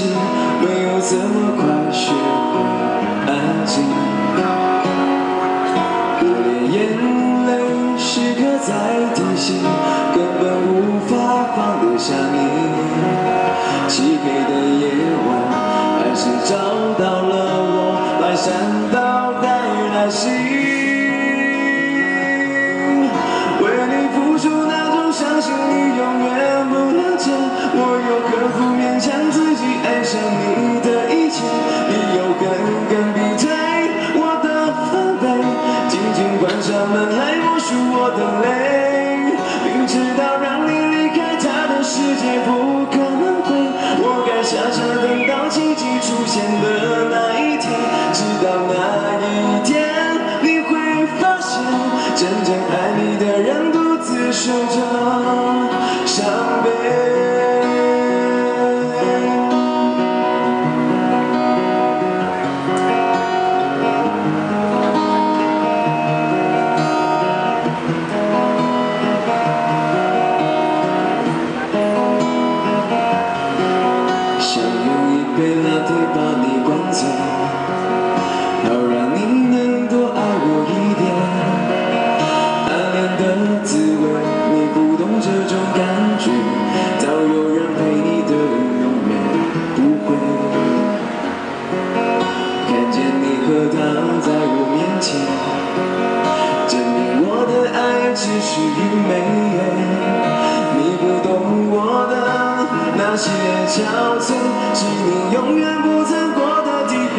情，没有这么快学会安静。连眼泪时刻在提醒，根本无法放得下你。漆黑的夜晚，还是找到了我，把山道带来行。为你付出那种相信你永远不了解，我又何苦勉强自己爱上你的一切？理由根根逼退我的防备，紧紧关上门来默数我的泪，明知道让你离开他的世界不可能会，我该下车等到奇迹出现的那一天，直到那一天你会发现，真正爱你的人独自守着伤悲。想用一杯拿铁把你灌醉，好让你能多爱我一点。暗恋的滋味，你不懂这种感觉，早有人陪你的永远不会。看见你和他在我面前，证明我的爱只是愚昧。你不懂我的那些憔悴，是你永远不曾过的体会。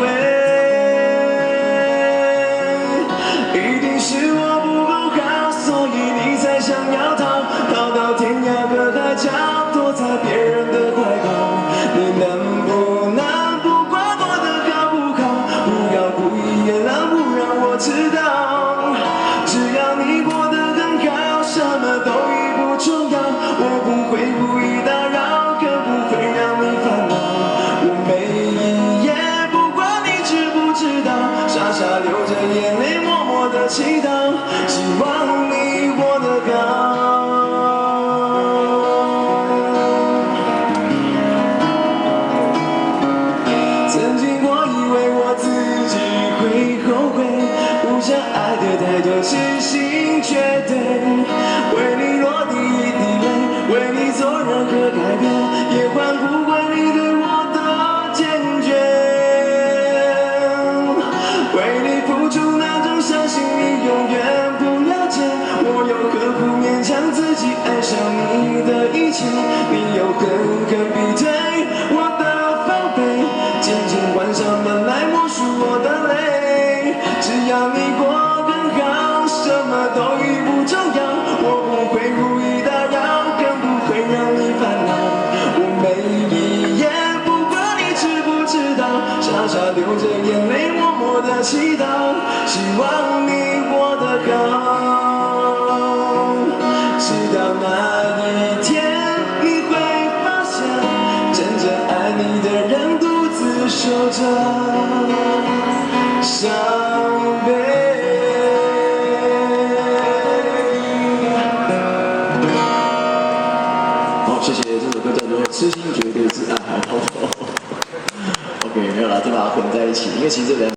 一定是我不够好，所以你才想要逃到天涯和海角，躲在别人的怀抱。你能不管我的好不好？不要故意掩狼，不让我知道。只要你过得很好，什么都已不重要。我不会故意打扰，更不会让你烦恼。我每一夜不管你知不知道，傻傻流着眼泪，默默的祈祷，希望你过得好。曾经我以为我自己会后悔，不想爱得太多，痴心绝对，为你落地一滴泪，为你做任何改变，也换不回你对我的坚决。为你付出那种相信你永远不了解，我又何苦勉强自己爱上你的一切？你又狠狠逼退我的防备，渐渐关上门来默数我的泪。只要你过更好，什么都已不重要。我不会故意打扰，更不会让你烦恼。我每一夜不管你知不知道，傻傻流着眼泪，默默的祈祷，希望你过得好。直到那一天，你会发现，真正爱你的人独自守着伤悲。谢谢，这首歌叫做《痴心绝对是爱》，好不好？OK， 没有啦，就把它混在一起，因为其实这两。